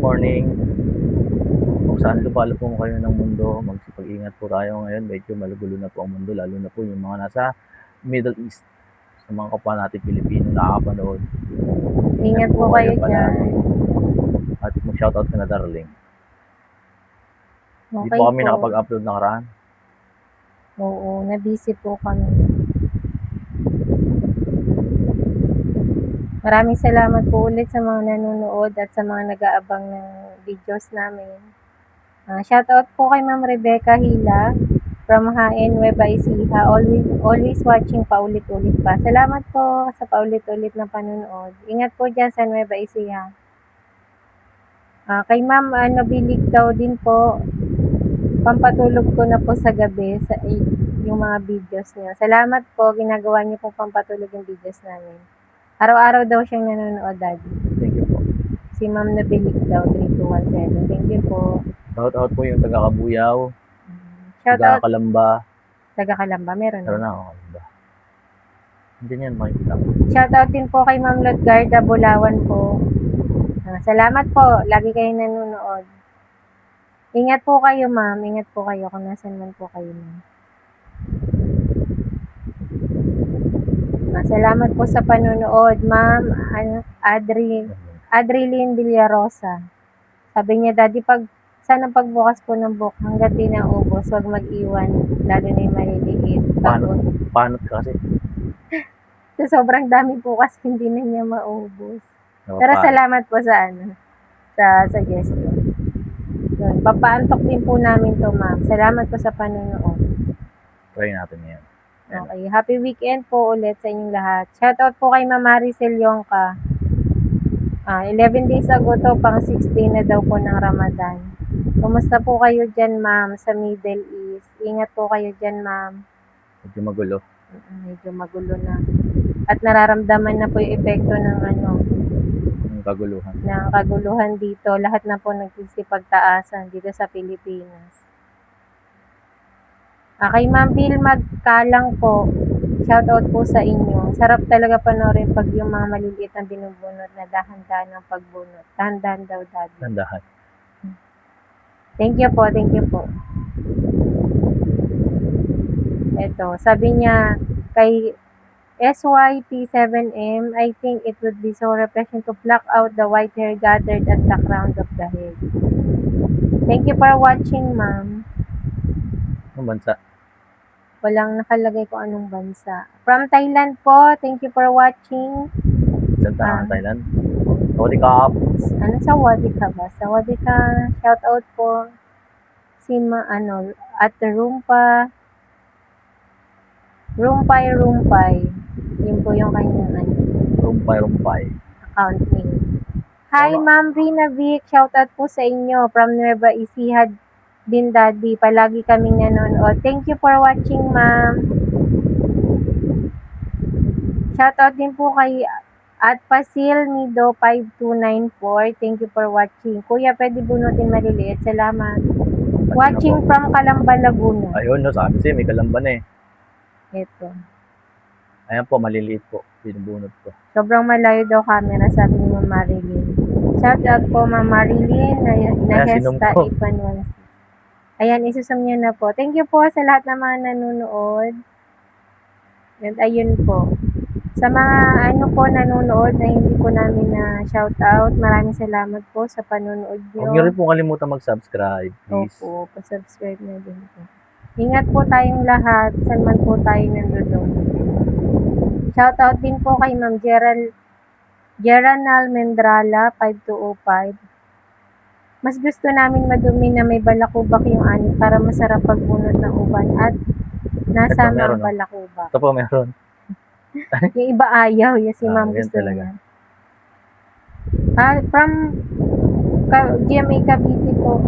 morning. Kung saan lupa-lupo kayo ng mundo, magsipag-ingat po tayo ngayon. Medyo magulo na po ang mundo, lalo na po yung mga nasa Middle East. Sa mga kapwa natin Pilipino nakakapanood. Ingat po kayo dyan. palagi. At mag-shoutout ka na, darling. Hindi Okay po kami po. nakapag-upload nakaraan. Oo, na-busy po kami. Maraming salamat po ulit sa mga nanonood at sa mga nag-aabang ng videos namin. Shoutout po kay Ma'am Rebecca Hila from Haen, Nueva Ecija. Always watching paulit-ulit pa. Salamat po sa paulit-ulit na panonood. Ingat po dyan sa Nueva Ecija. Kay Ma'am Nabilig daw din po, pampatulog ko na po sa gabi sa yung mga videos niya. Salamat po, ginagawa niyo po pampatulog yung videos namin. Araw-araw daw siyang nanonood, Daddy. Thank you po. Si Ma'am Nabilig daw, 3217. Thank you po. Shoutout po yung taga-Kabuyaw, Shoutout. taga-Kalamba. Taga-Kalamba, meron Meron na. na ako, Kalamba. Hindi yan, makikita ko. Shoutout din po kay Ma'am Lodgarda Bulawan po. Salamat po, lagi kayo nanonood. Ingat po kayo, Ma'am. Ingat po kayo kung nasan man po kayo, Ma'am. Salamat po sa panonood, Ma'am Adrilyn Villarosa. Sabi niya, Daddy, sana pagbukas po ng book, hanggat di naubos, huwag mag-iwan, lalo na yung maliliit. Panot kasi. So, sobrang dami po kasi hindi na niya maubos. Pero salamat po sa suggestion. Yun, papaantok din po namin to, Ma'am. Salamat po sa panonood. Try natin yan. Okay, happy weekend po ulit sa inyong lahat. Shoutout po kay Ma'am Maricel Yongka. 11 days ago to, pang 16 na daw po ng Ramadan. Kumusta po kayo dyan, Ma'am, sa Middle East? Ingat po kayo dyan, Ma'am. Medyo magulo. Medyo magulo na. At nararamdaman na po yung epekto ng kaguluhan. Ng kaguluhan dito. Lahat na po nagsisipagtaasan dito sa Pilipinas. Kay Ma'am Bill Magkalang po, shoutout po sa inyo. Sarap talaga panoorin pag yung mga maliliit na binubunot na dahan-dahan ng pagbunot. Dahan-dahan daw, Daddy. Dahan-dahan. Thank you po, thank you po. Ito, sabi niya, kay SYP7M, I think it would be so refreshing to pluck out the white hair gathered at the crown of the head. Thank you for watching, Ma'am. Anong bansa? Walang nakalagay ko anong bansa. From Thailand po, thank you for watching. Saan tayo Thailand? Sawadee ka. Ano sawadee ka ba? Sawadee ka. Shout out po. Si Ate Rumpa. Rumpay. Yun po yung kanyang Rumpay. account name. Hi, Ma'am Rina Vic. Shout out po sa inyo. From Nueva Ecija din, Daddy. Palagi kaming nanonood. Thank you for watching, Ma'am. Shout out din po kay at Pasil Mido 5294. Thank you for watching. Kuya, pwede bunutin maliliit. Salamat. Watching from Calamba, Laguna. Ayun, no, sabi siya, may Calamba na eh. Ito. Ayan po, maliliit po. Binubunot ko. Sobrang malayo daw camera, sabi ni Ma'am Marilyn. Shout out po, Ma'am Marilyn, na Hesta Ipanwan. Ayan, isusum niyo na po. Thank you po sa lahat ng mga nanonood. And ayun po. Sa mga nanonood na hindi po namin na shout out, maraming salamat po sa panonood niyo. Huwag niyo rin po kalimutan mag-subscribe, please. Opo, pa-subscribe na din po. Ingat po tayong lahat, saan man po tayo nandoon. Shout out din po kay Ma'am Geranal Mendrala 5205. Mas gusto namin madumi na may balakubak yung ani para masarap pagbunot ng uban at nasama ang balakubak. Ito po meron. Yung iba ayaw, yung si Ma'am gusto niya. From GMA Cavite po.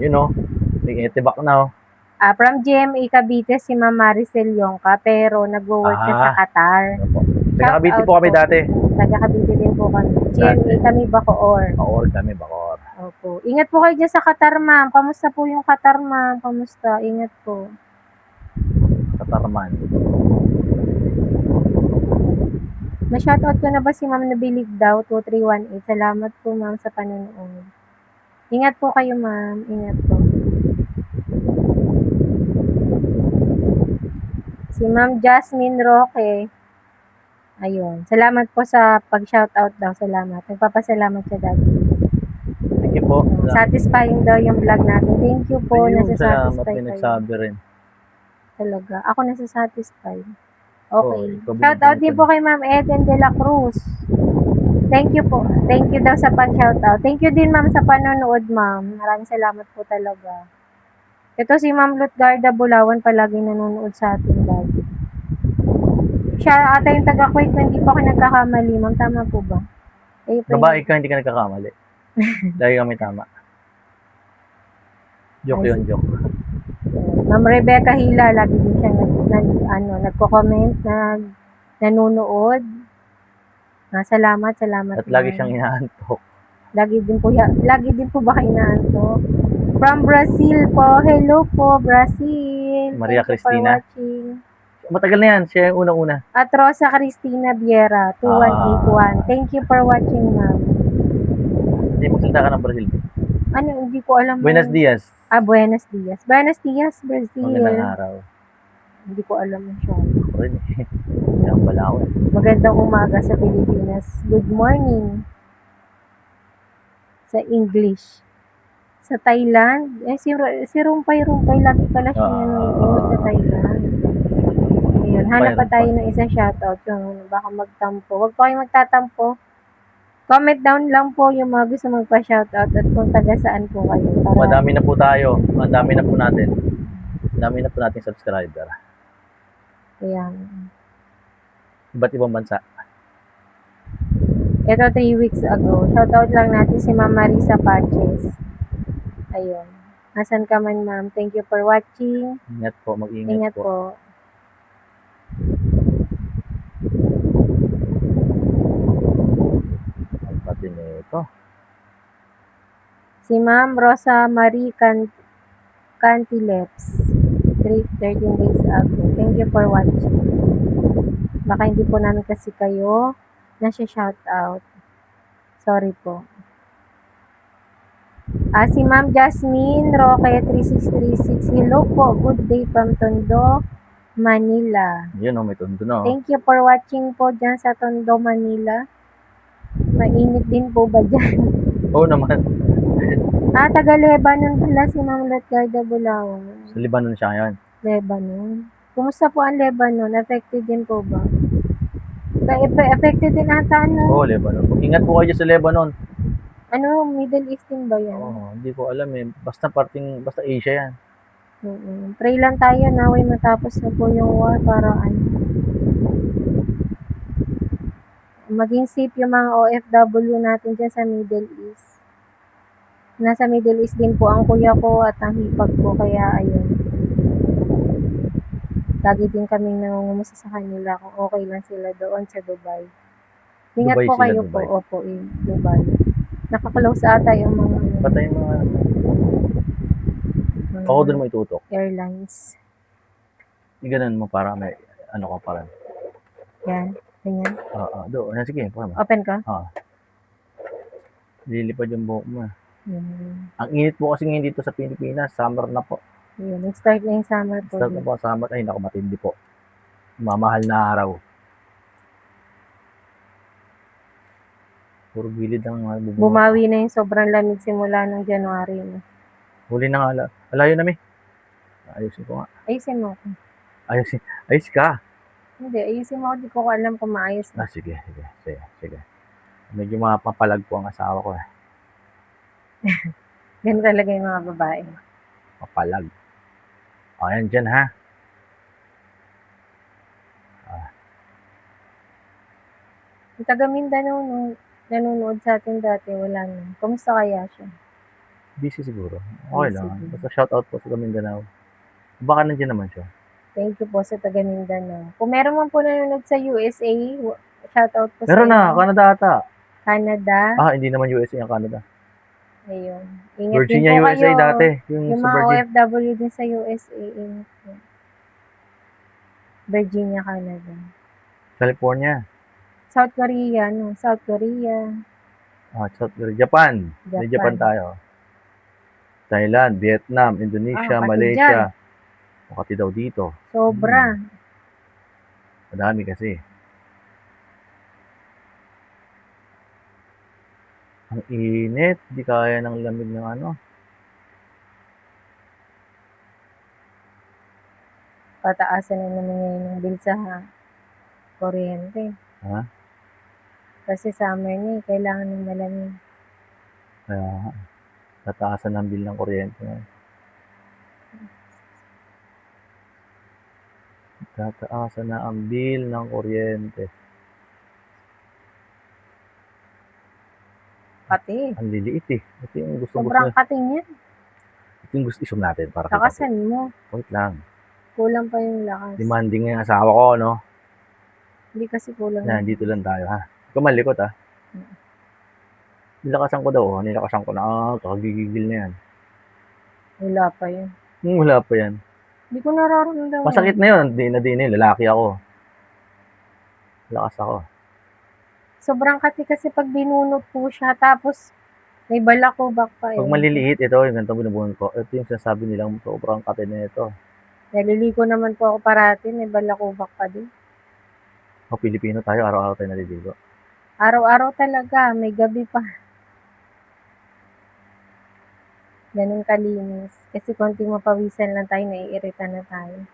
Yun o, may etibak na o. From GMA Cavite si Ma'am Maricel Yongka, pero nag-work siya sa Qatar. Taga-Cavite po kami dati. Taga-Cavite din po kami. GMA kami, Bacoor. Bacoor kami, Bacoor. Opo. Ingat po kayo dyan sa Qatar, Ma'am. Kamusta po yung Qatar, Ma'am? Kamusta? Ingat po. Qatar man. Na-shoutout ko na ba si Ma'am Nabilig daw, 2318. Salamat po, Ma'am, sa panonood. Ingat po kayo, ma'am. Ingat po. Si Ma'am Jasmine Roque. Ayun. Salamat po sa pag-shoutout daw. Salamat. Nagpapasalamat siya dati. Thank you po. Satisfying daw yung vlog natin. Thank you po. Ayun, salamat. Nasa-satisfy May kayo. nagsabi rin. Talaga. Ako nasa-satisfy. Oh, Okay. ikaw Shoutout binibigyan din ko po kay Ma'am Eden de la Cruz. Thank you po. Thank you daw sa pag-shoutout. Thank you din, ma'am, sa panonood, ma'am. Maraming salamat po talaga. Ito si Ma'am Lutgarda Bulawan palagi nanonood sa atin dati. Siya ata yung taga-Kuwait na hindi po ako nagkakamali, ma'am. Tama po ba? Eh, Babae ka, hindi ka nagkakamali. Lagi kami tama. Joke yun, joke. Ma'am Rebecca Hila, lagi din siyang nagko-comment, nanonood. Salamat. At lagi ma'am. siyang inaantok. Lagi din po ba kayo inaantok? From Brazil po. Hello po, Brazil. Maria Thank you for Cristina. watching. Matagal na yan. Siya yung unang-una. At Rosa Cristina Viera, 2181. Thank you for watching, ma'am. Hindi magsalita ka ng Brazil. Ano, hindi ko alam. Buenos dias. Buenos dias. Buenos dias, Brazil. Magandang araw. Hindi ko alam siya. Ako rin eh. Yan pala ako eh. Magandang umaga sa Pilipinas. Good morning. Sa English. Sa Thailand. Si Rumpay lagi pala siya nanonood sa Thailand. Ayun, hanap pa tayo ng isang shoutout. Yung baka magtampo. Huwag po kayong magtatampo. Comment down lang po yung mga gusto magpa-shoutout at kung taga saan po kayo. Madami na po tayo. Madami na po natin. Madami na po nating subscriber. Ayan. Iba't ibang bansa. Ito 3 weeks ago. Shoutout lang natin si Ma'am Marisa Paches. Ayun. Nasaan ka man, ma'am? Thank you for watching. Ingat po. Mag-ingat po. Ang pati nito. Si Ma'am Rosa Marie Cantileps. 13 days ago. Thank you for watching. Baka hindi po namin kasi kayo shoutout. Sorry po. Si Ma'am Jasmine Roque 3636. Hello po. Good day from Tondo, Manila. Yun may Tondo na. Thank you for watching po dyan sa Tondo, Manila. Mainit din po ba dyan? Oo naman. Taga Lebanon pala si Ma'am Lutgarda Bulawan. Sa Lebanon siya ngayon. Lebanon. Kumusta po ang Lebanon? Affected din po ba? Affected din ata, ano? Oo, Lebanon. Ingat po kayo sa Lebanon. Middle East din ba yan? Oo, hindi ko alam eh. Basta Asia yan. Pray lang tayo na matapos na po yung war para maging safe yung mga OFW natin dyan sa Middle East. Nasa Middle East din po ang kuya ko at ang hipag ko, kaya ayun. Lagi din kaming nangungumusta sa kanila kung okay lang sila doon sa Dubai. Ingat Dubai po sila, kayo Dubai. po. Opo, Dubai. Nakaklose ata yung mga Patay mga ako doon mo itutok. airlines. Ganun mo para may ka pa rin. Yan. Ganyan. Doon. Sige, Open ka? Lilipad yung buhok mo. Ang init po kasi ngayon dito sa Pilipinas. Summer na po. Nag-start na yung summer po. Start na po summer. Ay, naku, matindi po. Mamahal na araw. Puro gilid ang bubunga. Bumawi na yung sobrang lamig simula ng January. Huli na nga. Alayo na, ayusin ko nga. Ayusin mo ako. Ayos ka. Hindi, ayusin mo ako. Di ko alam kung maayos na. Sige. Medyo mapapalag po ang asawa ko eh. Ganun talaga yung mga babae. Papalag. Ayan dyan ha. Yung taga Mindanao nung nanonood sa atin dati, wala na. Kumusta kaya siya? Busy siguro. Okay lang. Basta shoutout po sa Mindanao. Baka nandiyan naman siya. Thank you po sa taga Mindanao. Kung meron man po nanonood sa USA, shoutout po meron sa na, Canada ata. Canada. Hindi naman USA ang Canada. Ayun. Ingat Virginia, din po USA kayo. dati. Yung mga OFW din sa USA. Ingat po. Virginia, Canada. California. South Korea, no? South Korea. South Korea. Japan. May Japan tayo. Thailand, Vietnam, Ah, Indonesia, pati Malaysia. dyan. Makati daw dito. Sobra. Madami kasi. Ang init. Di kaya ng lamig ng ano. Pataasan na naman ngayon ng bill sa kuryente. Ha? Kasi summer na eh, kailangan ng malamig. Kaya tataasan ng bill ng kuryente ngayon. Tataasan na ang bill ng kuryente. Pati. Ang liliit eh. Ito yung Sobrang kating yan. ito yung gusto isum natin para kita po. Takasan mo. Wait lang. Kulang pa yung lakas. Demanding nga yung asawa ko, no? Hindi kasi kulang. Yan, dito lang tayo, ha? Ikaw malikot, ha? Nilakasan ko daw, nilakasan ko na, kakagigigil na yan. Wala pa yun. Wala pa yan. Hindi ko nararamdaman. Masakit na yun, di na yun, lalaki ako. Lakas ako. Sobrang kati kasi pag binunot po siya, tapos may balakubak pa eh. Pag maliliit, ito, yung ganito binubunod ko, ito yung sinasabi nilang sobrang kati na ito. Naliliko naman po ako parati, may balakubak pa din. O, Pilipino tayo, araw-araw tayo naliligo. Araw-araw talaga, may gabi pa. Ganun kalinis. Kasi konting mapawisan lang tayo, naiirita na tayo.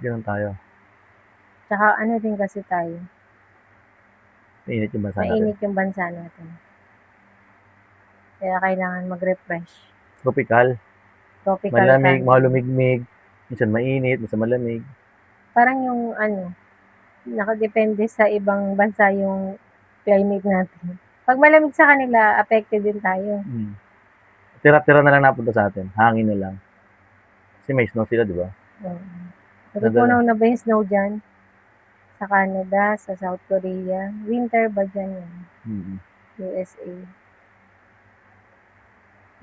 Ganun tayo. Tsaka ano din kasi tayo, Mainit yung bansa natin. mainit yung bansa natin. Kaya kailangan mag-refresh. Tropical. Tropical Malamig, tayo. malumigmig. Minsan mainit, minsan malamig. Parang yung ano, nakadepende sa ibang bansa yung climate natin. Pag malamig sa kanila, affected din tayo. Tira-tira na lang napunta sa atin. Hangin na lang. Kasi may snow sila, di ba? Natutunaw na ba yung snow dyan? Sa Canada, sa South Korea. Winter ba dyan yan? USA.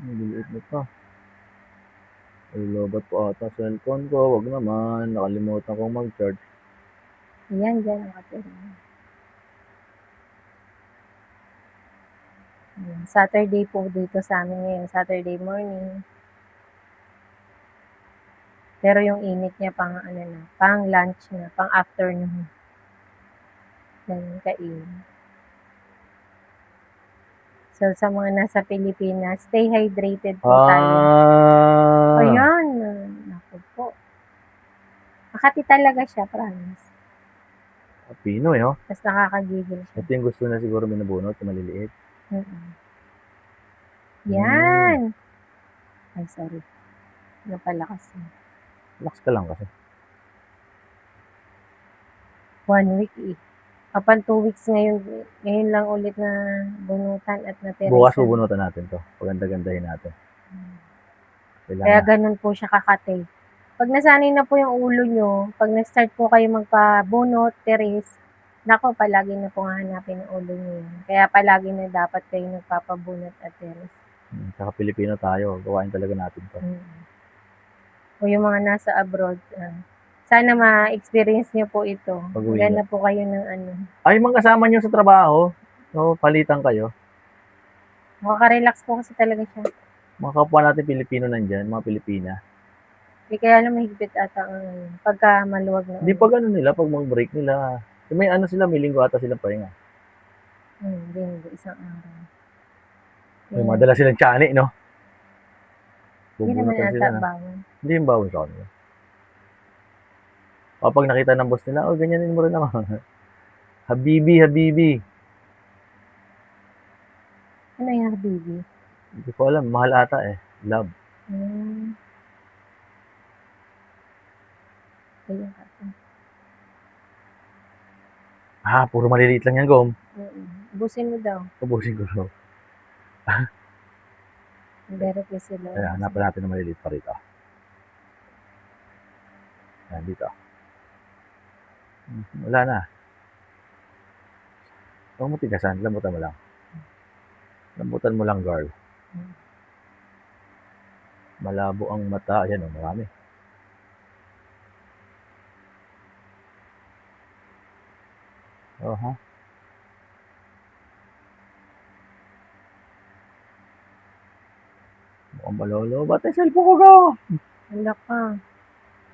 Nagiliit na to. Ay, lobat po ata cellphone ko. Wag naman. Nakalimutan kong mag-charge. Yan, dyan nakatira. Saturday po dito sa amin ngayon. Saturday morning. Pero yung init niya pang ano na, pang lunch na, pang afternoon. Ganun kainit. So, sa mga nasa Pilipinas, stay hydrated po tayo. Ayan. Naku po. Makati talaga siya, promise. Pinoy, oh. Tapos nakakagigil siya. Ito yung gusto na siguro binubunot, yung maliliit. Yan. Ay, sorry. Napalakas na. Relax ka lang kasi. 1 week eh. Kapan 2 weeks ngayon. Ngayon lang ulit na bunutan at natira. Bukas bubunutan natin to. Paganda-gandahin natin. Kaya ganun po siya kakate. Pag nasanay na po yung ulo nyo, pag nag-start po kayo magpabunot, teres, nako, palagi na po hanapin ang ulo nyo yun. Kaya palagi na dapat kayo nagpapabunot at teres. Saka Pilipino tayo, gawain talaga natin to. O yung mga nasa abroad, sana ma-experience nyo po ito. Maganda po kayo ng ano. Ay, mga kasama nyo sa trabaho, so palitan kayo. Makaka-relax po kasi talaga siya. Mga kapwa natin Pilipino nandyan, mga Pilipina. Hindi kaya alam, mahigpit ata ang pagka maluwag na. Hindi pag ano nila, pag mag-break nila, may ano sila, may linggo ata silang pahinga. Hindi, isang araw. May madala silang tiyanik, no? Hindi naman ata bawal. Hindi yung bawal sa kanila. Kapag nakita ng boss nila, oh, ganyanin mo rin ako. Habibi, Habibi. Ano yung Habibi? Hindi ko alam, mahal ata eh. Love. Ayun ata. Puro maliliit lang yan, Gom. Ubusin mo daw. Ubusin ko daw. Pero kasi sila. Kaya hanapan natin ng maliliit pa rito. Yan, dito. Wala na. Huwag mo tigasan, lambutan mo lang. Lambutan mo lang, girl. Malabo ang mata. Ayan, marami. Ha? Pambalolo. Ba't yung cellphone ko ga? Wala ka.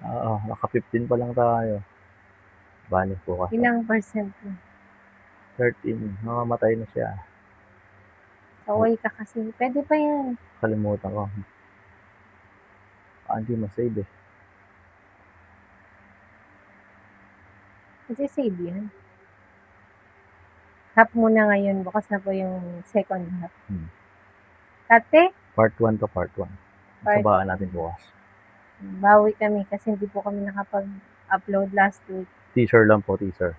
Oo, naka 15 pa lang tayo. Bali po kasi. Ilang percent na? 13. Namamatay na siya. Saway ka kasi. Pwede pa yan. Kalimutan ko. Hindi masave eh. Kasi save yan. Half muna ngayon. Bukas na po yung second half. Ate, Part 1 to part 1. Sabaan natin bukas. bawi kami kasi hindi po kami nakapag-upload last week. Teaser lang po, teaser.